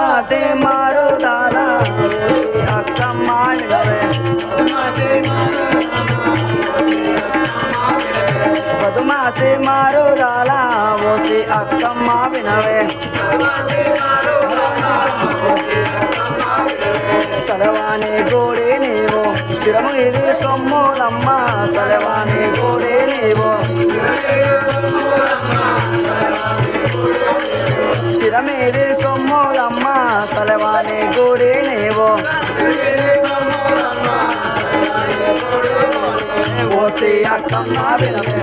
బదుమాసే మారు దాదా అక్కమ్మ వినవే బదుమాసే మారు దాలా ఓసి అక్కమ్మ వినవే సలవాని గోడే నీవు స్థిరము ఇది సొమ్ములమ్మ సలవాని గోడే నీవు స్థిరమేది సొమ్ములమ్మ సలవాని గోడే నీవు ఓసి అక్కమ్మ వినవే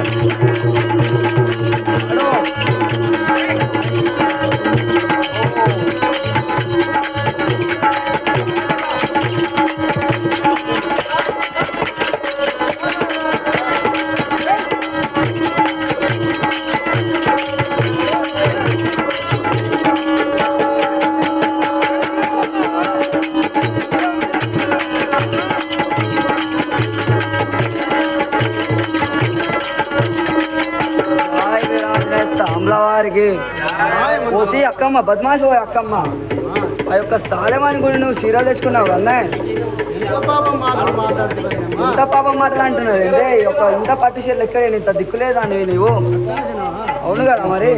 వారికి ఓసి అక్కమ్మ బద్మాష్ ఓ అక్కమ్మ ఆ యొక్క సాలెవాని గుడి నువ్వు చీరలు తెచ్చుకున్నావు అన్నా ఇంత పాపం మాటలు అంటున్నావు అంటే ఇంత పట్టు చీరలు ఎక్కడ ఇంత దిక్కులేదా నీవు అవును కదా మరి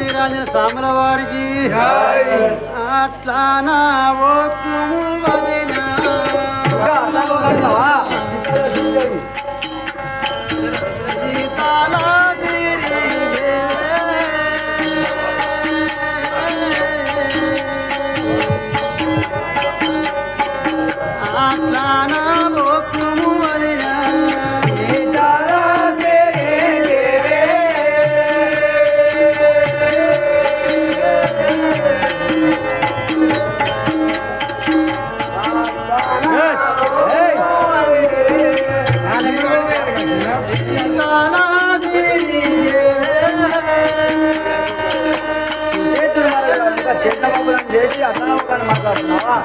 వీరాజ సామల వారికి అట్లా నా ఒక్కుము వదినా చేసి అట్లా మాట్లాడుతున్నావా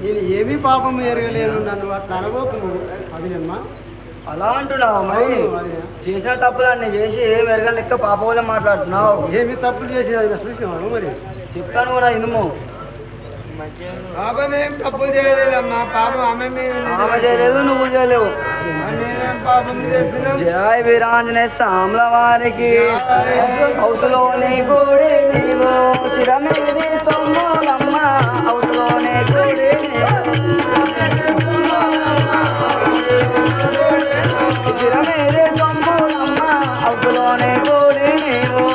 నేను ఏమీ పాపం ఎరగలేను నన్ను అట్లా అనబోకు అదినమ్మా అలా అంటున్నావు మరి చేసిన తప్పులన్నీ చేసి ఏం ఎరగ లెక్క పాపంలో మాట్లాడుతున్నావు ఏమి తప్పులు చేసిన చూసినావు మరి చెప్తాను కూడా ఇనుము పాపం ఏం తప్పులు చేయలేదమ్మా పాపం ఆమె చేయలేదు నువ్వు చేయలేవు పాపం చేసిన జయ వీరాంజనేయ సామ్ల వారికి హౌసులోనే గోడే నీవు చిరమేది సొమ్ములమ్మ హౌసులోనే గోడే చిరమేది సొమ్ములమ్మ హౌసులోనే గోడే నీవు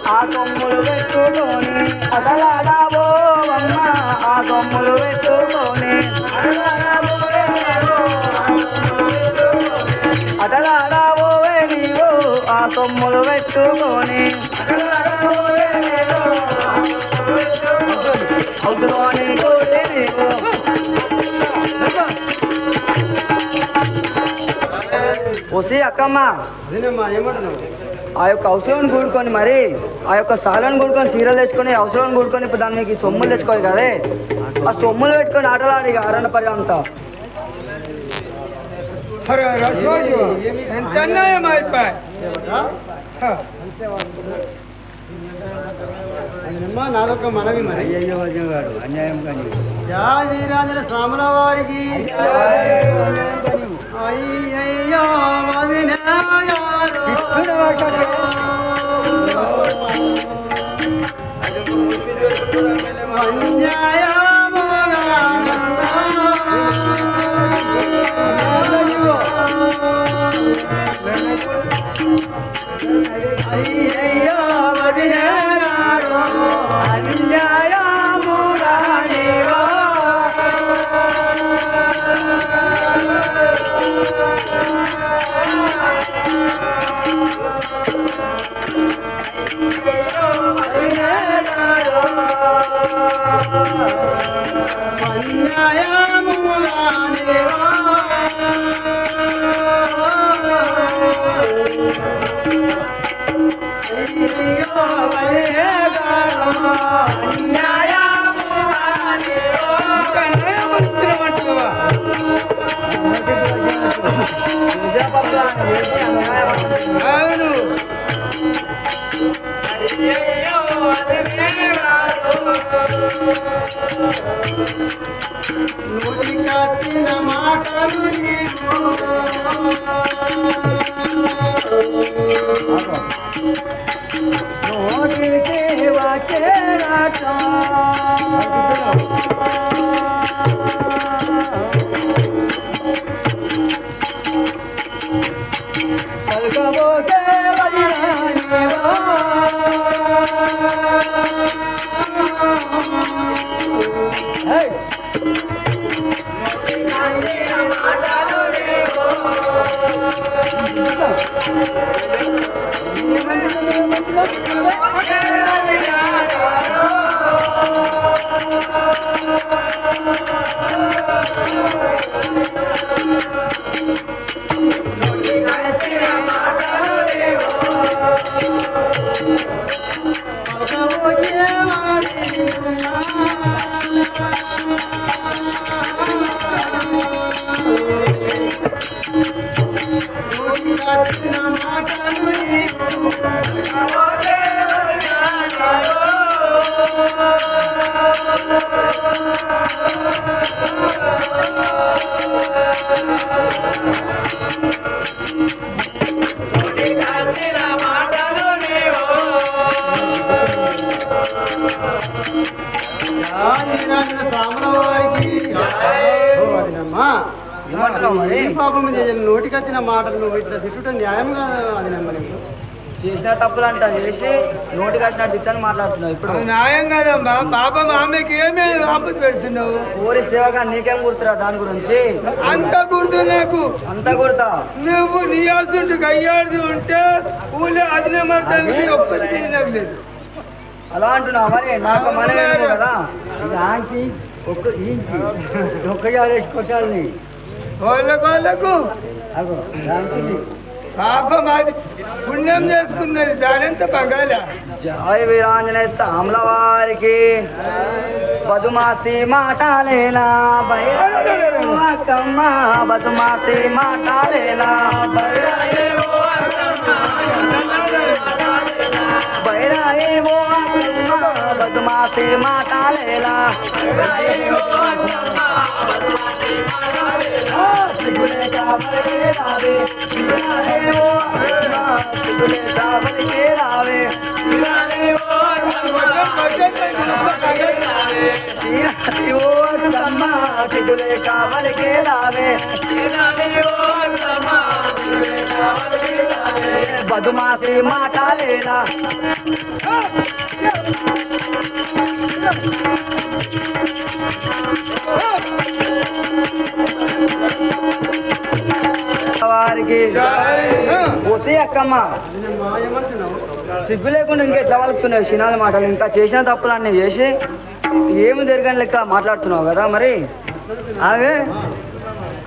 ఆ కొమ్ములు పెట్టుకొని అదలాడావో అమ్మ ఆ కొమ్ములు పెట్టుకొని వసి అక్కమ్మ అదేనమ్మా ఏమంటున్నావు? ఆ యొక్క అవసరం కూడుకొని మరి ఆ యొక్క సాలను కూడుకొని చీరలు తెచ్చుకొని అవసరం కూడుకొని ఇప్పుడు దాన్ని మీకు సొమ్ములు తెచ్చుకోవాలి కదే ఆ సొమ్ములు పెట్టుకొని ఆటలాడి అరణ్య పర్యంత ఎంత అన్యాయం అయిపోయి అదేనమ్మా నాదొక మనవి మరి అన్యాయం కానీ యా వీరాంజన సాముల వారికి అయ్యయ్యో వదినా అయ్యయ్యో వదినా అవును నోటి కట్టిన మాటలు నోటికి వచ్చేరాట పలుకబోతే వదిలానేవా నోటికి వచ్చిన మాటలు నువ్వు ఇట్లా తిట్టుట న్యాయం కాదు. అది నెమ్మది చేసిన తప్పులు అంట చేసి నోటికి వచ్చిన తిట్టని మాట్లాడుతున్నావు ఇప్పుడు న్యాయం కాదమ్మా. పాపం ఆమెకి ఏమీ ఆపద పెడుతున్నావు. ఊరి సేవగా నీకేం గుర్తురా దాని గురించి? అంత గుర్తు నాకు, అంత గుర్తా? నువ్వు నీ అసలు గయ్యాడుతూ ఉంటే ఊళ్ళో అది నెమ్మదానికి ఒప్పటికి నాకు లేదు. అలా అంటున్నావు మరి నాకు మనమే కదా దానికి ఒక్క జాలేసి కొట్టాలని వాళ్ళకు అగో దానికి పాపం అది పుణ్యం చేసుకున్నది దానంత పగాల. జయ వీరాంజనేయ సాముల వారికి బదుమాసి మాటలేలా అక్కమ్మ బదుమాసి మాటలేలా బైరాయేవో అక్కమ్మ బదుమాసి మాటలేలా సిగులే కాబలకే రావే సిగులే కాబలకే రావే సిగులే కాబలకే రావే బదుమాసి మాటలేలా వారికి పోతే అక్కమ్మ సిగ్గు లేకుండా ఇంకెట్లా వలుపుతున్నావు చిన్నాల మాటలు? ఇంకా చేసిన తప్పులు అన్నీ చేసి ఏమి జరగని లెక్క మాట్లాడుతున్నావు కదా మరి. అవే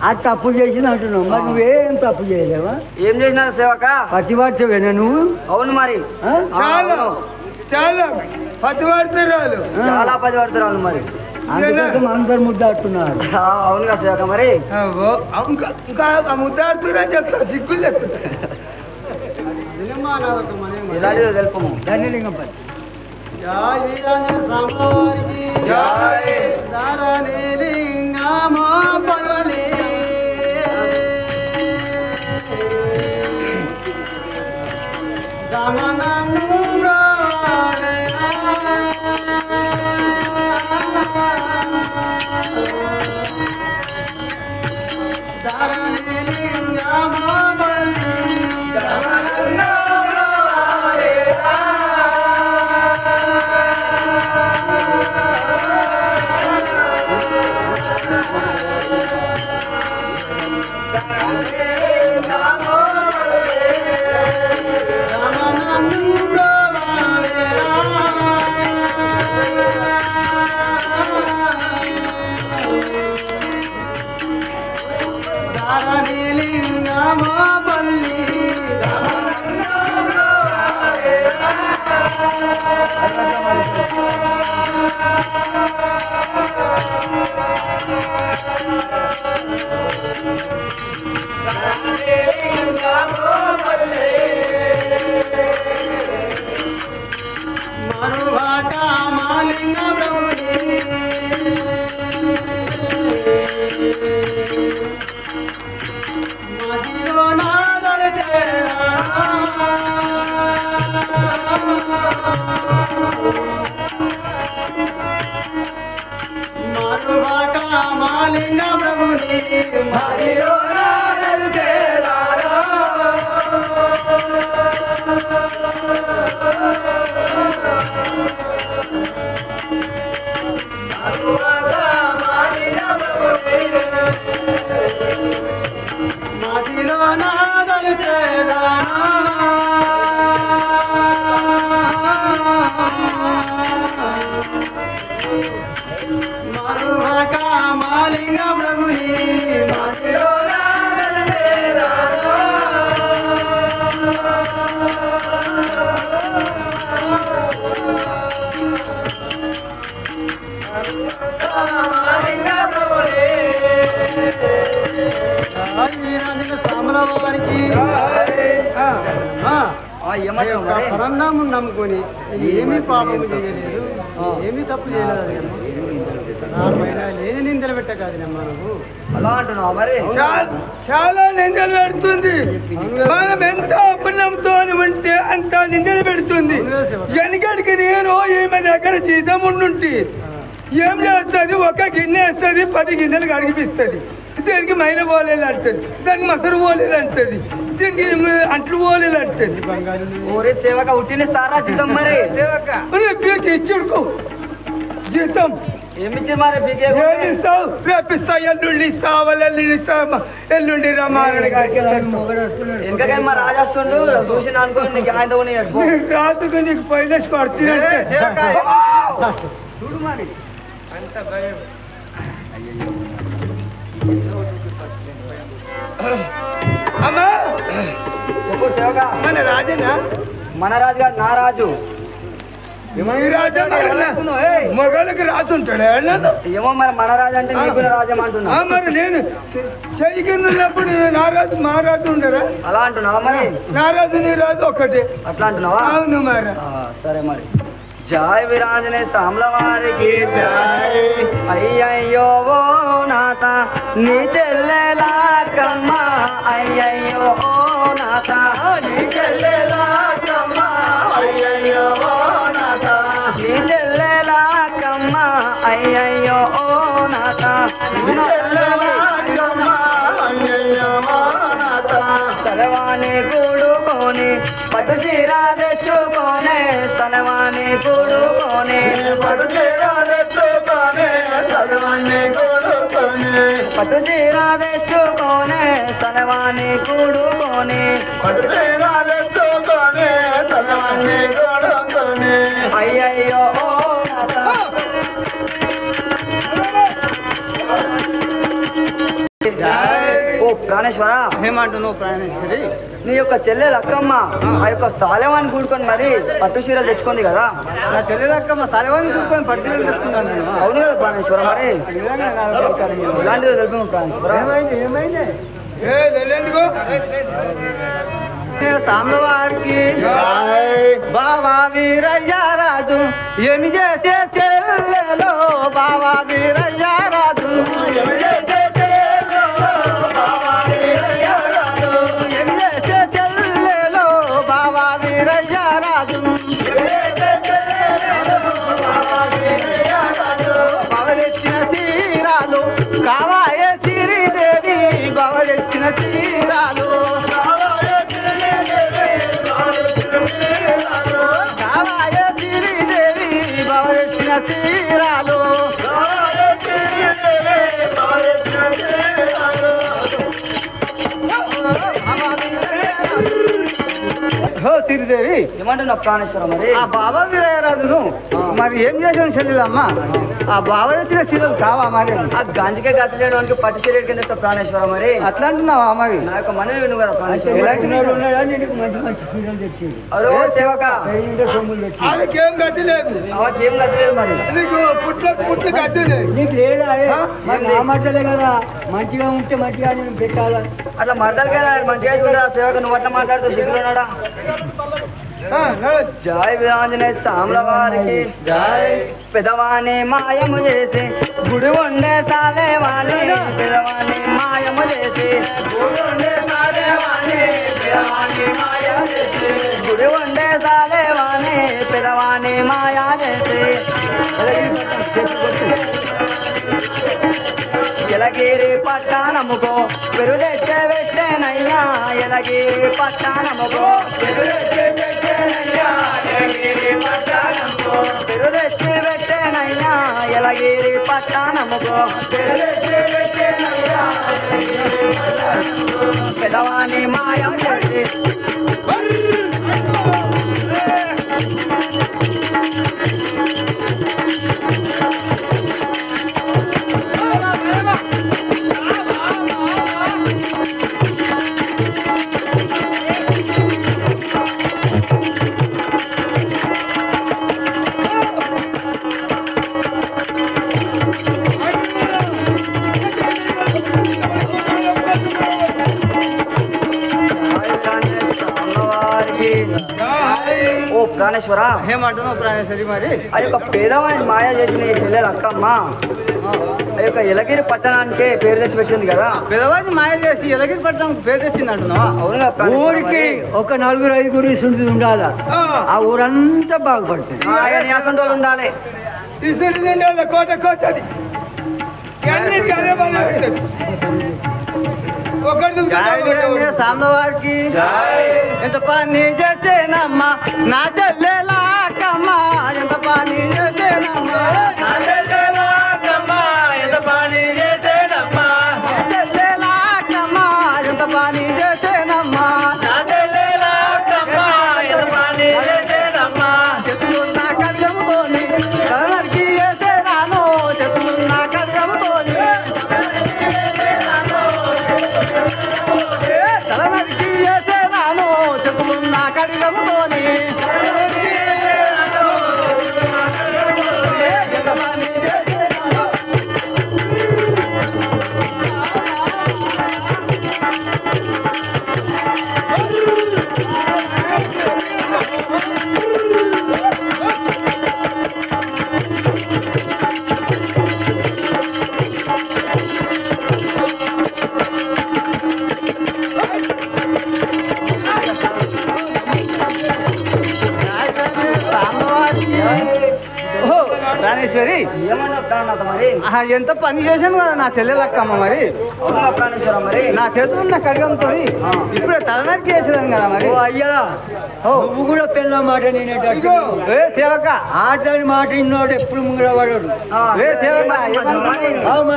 అది తప్పు చేసింది అంటున్నావు మరి నువ్వేం తప్పు చేయలేవా ఏం చేసినా సేవక పతివర్తవేనా నువ్వు అవును మరి ఆ? చాలా చాలా పతివర్తరాలు చాలా పతివర్తరాలు మరి అందుకోసం అందరు ముద్దాడుతున్నారు అవునుగా సేవక మరి ఇంకా ముద్దాడుతురా చెప్తా సిగ్గు లేకుండా ఎలాంటిదో తెలుపము ధన్యలింగంపల్లి మాలింగ ప్రభుని మదిలో నాదలు మరువక మాలింగ ప్రభుని మదిలో పరంధాము నమ్ముకొని నేను ఏమీ పాపము చేయలేదు ఏమీ తప్పు చేయలేదు నా పైన లేని నిందలు పెట్టకాదునమ్మా నువ్వు అలా అంటున్నావు మరి చాలా నిందలు పెడుతుంది మనం ఎంత అపుణ్యంతో ఉంటే అంత నిందలు పెడుతుంది వెనకడికి నేను ఈమె దగ్గర జీతం ఉండుంటి ఏం చేస్తుంది ఒక గిన్నె వేస్తుంది 10 గిన్నెలు కడిగిపిస్తుంది దీనికి మైల పోలేదు అంటది దానికి మసరు పోలేదు అంటది దీనికి అంట్లు పోలేదు అంటది ఓరే సేవక ఉట్టిన సారా జీతం మరి సేవక ఇచ్చుడుకో జీతం ఏమిచ్చి మరి ఏమి ఇస్తావు రేపిస్తా ఎల్లుండి ఇస్తావు ఎల్లుండి ఇస్తావు ఎల్లుండి రమారడిగా ఇంకా మా రాజాస్తుండు చూసి అనుకోండి నీకు ఆయన ఉన్నాడు నీకు రాదుగా నీకు పైలేసి పడుతుందంటే చూడు మరి అంత భయం అమ్మా చెప్పు సేవక మన రాజనా మన రాజు కాదు నా రాజు మొగలకి రాజు ఉంటాడు ఏమో మరి మన రాజు అంటే నీకు రాజ్యం అంటున్నా మరి నేను చెయ్యి కింద ఉన్నప్పుడు నా రాజు మా రాజు ఉండరా అలా అంటున్నావా మరి నా రాజు నీ రాజు ఒకటే అట్లా అంటున్నావా అవును మరి సరే మరి జయ విరాజనే సామ్ల వారికి అయ్యయ్యో ఓ నాత నీ చెల్లెలాకమ్మ అయ్యయ్యో ఓ నాత నీ చెల్లెలాకమ్మ అయ్యయ్యో ఓ నాత నీ చెల్లెలాకమ్మ అయ్యయ్యో ఓ నాత నీ చెల్లెలాకమ్మ అయ్యయ్యో ఓ నాత సలవాణి కూడుకొని పట్టు చీర తెచ్చుకోనే సలవాణి కూడుకొని పట్టు చీర తెచ్చుకోనే సలవాణి కూడుకొని పట్టు చీర తెచ్చుకోనే సలవాణి కూడుకొని పట్టు చీర తెచ్చుకోనే సలవాణి కూడుకొని అయ్యయ్యో ఓ ఓ ప్రాణేశ్వర ఏమంటున్నావు ప్రాణేశ్వరి? నీ యొక్క చెల్లెలు అక్కమ్మ ఆ యొక్క సాలెవాన్ని కూడుకొని మరి పట్టు చీరలు తెచ్చుకుంది కదా. నా చెల్లెదక్కమ్మ సలవాన్ని కూడుకొని పట్టుదల తెచ్చుకున్నాను నేను. అవును కదా ప్రాణేశ్వర, మరి ఇలాంటిది తెలుపు ప్రాణేశ్వర. ఎందుకు సామ్లవారికి బావా వీరయ్య రాజు ఏమి చేసే చెల్లెలో బావా వీరయ్య రాజు ఏమి చేసే చెల్లెలో బావా వీరయ్య రాజు బావలెచ్చిన చీరాలు కావాయే చిరిదేవి బావలెచ్చిన చీరాలు కావాయే చిరిదేవి బావలెచ్చిన చీరాలు చిరిదేవి ఏమంటున్నా ప్రాణేశ్వర, మరి ఆ బాబా వీరయ్యరాజును మరి ఏం చేసాను చెల్లెలమ్మ? ఆ బాబా వచ్చిన చీరలు కావా మరి? ఆ గంజికే గతలేడానికి పట్టు చీర కింద ప్రాణేశ్వర, మరి అట్లా అంటున్నావా మరి? నా యొక్క మనవి విను కదా ప్రాణేశ్వర. ఎలాంటి నీకు మంచి మంచి చీరలు తెచ్చింది, అరో సేవక పెయింట్ సొమ్ములు తెచ్చింది. వాళ్ళకేం గతి లేదు, అవకి ఏం గతలేదు మరి. నీకు పుట్లు గతి లేదు. నీకు లేదా మరి నా మధ్యలే కదా, మంచిగా ఉంటే మంచిగా నేను పెట్టాలా. అట్లా మరదలకైనా మంచిగా అయితే ఉంటుంది. ఆ సేవక నువ్వు అట్లా మాట్లాడుతూ సిగ్గులున్నాడా? జై వీరాంజనేయ సామ్ల వారికి జై. పెదవాణి మాయము చేసి గుడి వండే సాలేవాణి పెదవాణి మాయము చేసి గుడి వండే సాలేవాణి పెదవాణి మాయ చేసి గుడి వండే సాలేవాణి పెదవాణి మాయా చేసి ఎలగిరి పట్టణముకో పెరు తెచ్చే పెట్టేనయ్యా ఎలగిరి పట్టణముకో పెరు తెచ్చి పెట్టేనయ్యా ఎలగిరి పట్టణముకో పెరు తెచ్చి పెట్టేనయ్యా ఎలగిరి పట్టణముకో పెరు తెచ్చి పెట్టేనయ్యా పెదవాని మాయం చేసి ఓ ప్రాణేశ్వర, ఏమంటున్నావు ప్రాణేశ్వరి మరి? ఆ యొక్క పేదవాణి మాయ చేసిన ఈ చెల్లెలు అక్కమ్మ ఆ యొక్క ఎలగిరి పట్టణానికే పేరు తెచ్చి పెట్టింది కదా. పిల్లవాడిని మాయ చేసి ఎలగిరి పట్టణం పేరు తెచ్చింది అంటున్నావా? అవునుగా ఊరికి ఒక నలుగురు ఐదుగురు ఇసుంటి ఉండాల, ఆ ఊరంతా బాగుపడుతుంది. నియాసం ఉండాలి. ఇసుంటి కోట కోచది అదే బాగా పెట్టదు. ఒకటి సాంబవారికి ఎంత పని చేసేనమ్మా నా చెల్లెలాకమ్మ ఎంత పని చేసేనమ్మా నా చెల్లెలాకమ్మ ఎంత పని చేసేనమ్మా చెల్లెలాకమ్మ ఎంత పని చేసేనమ్మా నా చెల్లెలాకమ్మ ఎంత పని చేసేనమ్మా చెట్టులున్న కడిగముతోని తలనరికి వేసేనాను చెట్టులున్న కడిగముతోని తలనరికి వేసేనాను చెట్టులున్న కడిగముతోని ప్రాణేశ్వరి ఏమన్నా మరి ఎంత పని చేశాను కదా నా చెల్లెలక్కమ్మ మరి. అవునా ప్రాణేశ్వర, మరి నా చేతులు ఉన్న కడగంతో ఇప్పుడే తలనరికి చేసేదాన్ని కదా మరి. ఓ అయ్యా, నువ్వు కూడా పిల్ల మాట నేనేటట్టు ఏ సేవక ఆటని మాట ఇన్నోడు ఎప్పుడు ముంగడవాడు. ఏ సేవక మరి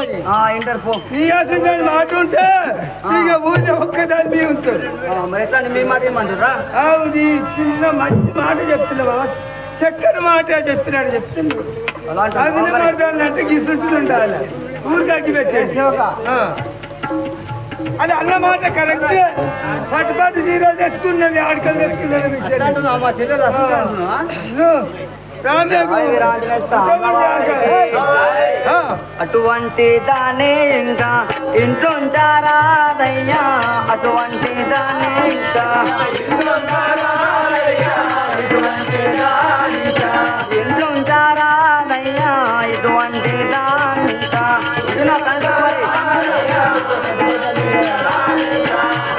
ఇంటర్ పో. నీ అసలు మాట ఉంటే ఇక ఊళ్ళో ఒక్కదాని మీ ఉంటుంది. మరి ఎట్లా మీ మాట ఏమంటారా? అవును, చిన్న మంచి మాట చెప్తున్నా బాబా, చక్కని మాట చెప్పినాడు చెప్తున్నాడు. అలాంటి అది మాట అంటే గీసుంటుంది ఉండాలి ఊరికి అగ్గి పెట్టేది. సేవక అది అన్నమాట కరెక్ట్. పట్టుపాటు జీరో తెచ్చుకున్నది, ఆడికలు తెచ్చుకున్నది. మా చెల్లెలు అసలు అంటున్నావా? అటువంటి దాన్ని ఇంకా ఇంట్లోంచారాదయ్యా, అటువంటి దాన్ని ఇంకా ఇంట్లోంచారాదయ్యా, ఇటువంటి దాన్ని ఇంకా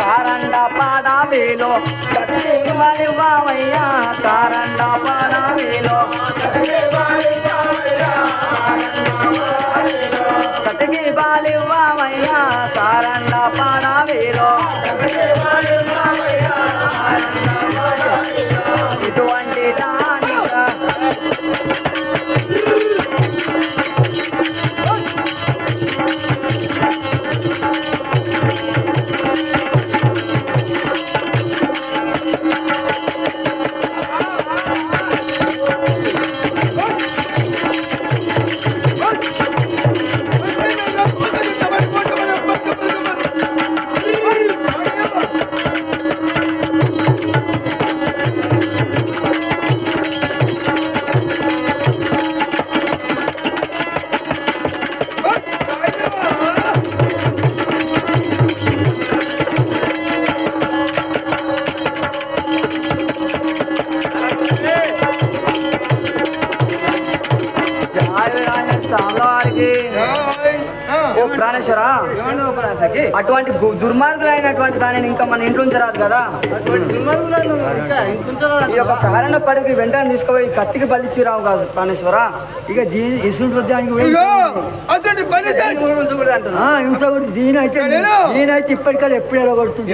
కారండ పాడవేలో కట్టివ్వవయ్యా, కారండ పాడవేలో కతికి బాలివ్వవయ్యా, కారండ పాడవేలో ఇటువంటి దానిగా అటువంటి దుర్మార్గులైనటువంటి దానిని ఇంకా మన ఇంట్లో ఉంచరాదు కదా. ఈ యొక్క కారణ పడికి వెంటనే తీసుకుపోయి కత్తికి బలిచ్చి రావు కాదు ప్రాణేశ్వర. ఇక దీనైతే ఇప్పటికల్లా ఎప్పుడు ఎలా కొడుతుంది?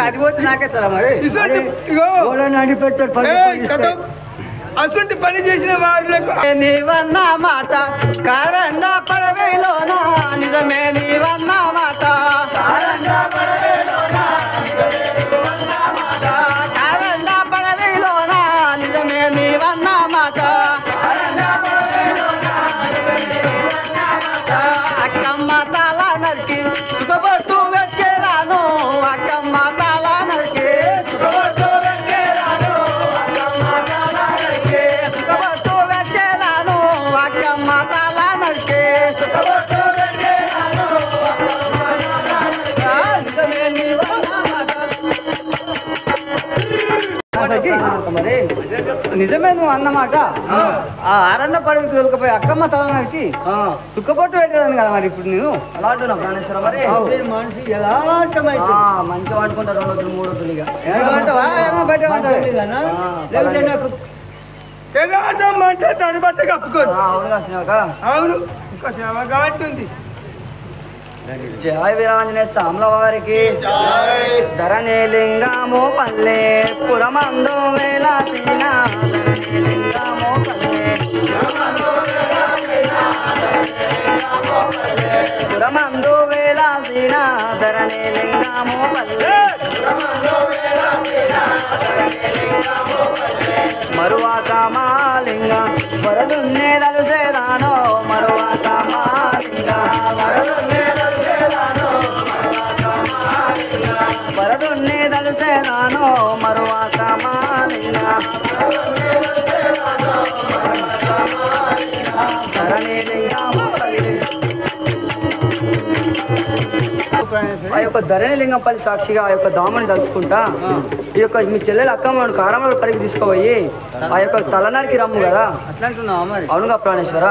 అది పోతే నాకెత్తారా మరి? పెడతాడు అసలు పని చేసిన వారులకు నీవన్న మాట కారణ పడవేలోన నిజమే, నీవన్న మాట కారణ పడవేలోన నిజమే, నీవన్న మాట అక్కమ్మ తాళ నరికి సుఖపట్టు పెట్టేరాను, అక్కమ్మ తాళ నరికి సుఖపట్టు పెట్టేరాను, సుఖపట్టు పెట్టేరాను, అక్కమ్మ తాళ నరికి సుఖపట్టు పెట్టేరాను, నిజమే నీవన్న మాట. మరి నిజమే నువ్వు అన్నమాట. ఆ ఆరన్న పడవికి దొరికిపోయి అక్కమ్మ తలనానికి సుఖపట్టు పెట్టేదాన్ని కదా. మరి ఇప్పుడు నేను అలా అంటున్నా ప్రాణేశ్వర. మరి మనిషి ఎలా మంచిగా పట్టుకుంటా 2 రోజులు 3 రోజులు ఇక అంటే తడి బట్ట కప్పుకోండి. అవునుగా శ్రీనాక, అవును ఇంకా సేవ కాబట్టి జయ వీరాంజనేయ స్వాముల వారికి ధరణి లింగము పల్లె పురమందు వేలాసిన, ధరణి లింగము పల్లె పురమందు వేలాసిన, ధరణి లింగము పల్లె మరువాక మాలింగ వరదున్నే దలుసేదానో, మరువాక మాలింగ వరదున్నే దలుసేదానో, మరువాక మాలింగ ధరణి లింగము పల్లె. ఆ యొక్క ధరణిలింగంపల్లి సాక్షిగా ఆ యొక్క దాముని తలుచుకుంటా ఈ యొక్క మీ చెల్లెలు అక్కమ్మను కారంలో పడికి తీసుకుపోయి ఆ యొక్క తలనారికి రమ్ము కదా. అట్లా అంటున్నావా మరి? అవునుగా ప్రాణేశ్వర.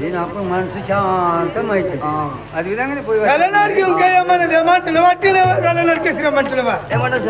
నేను అప్పుడు మనసు శాంతం అవుతుంది. అది విధంగానే పోయి ఏమంటారు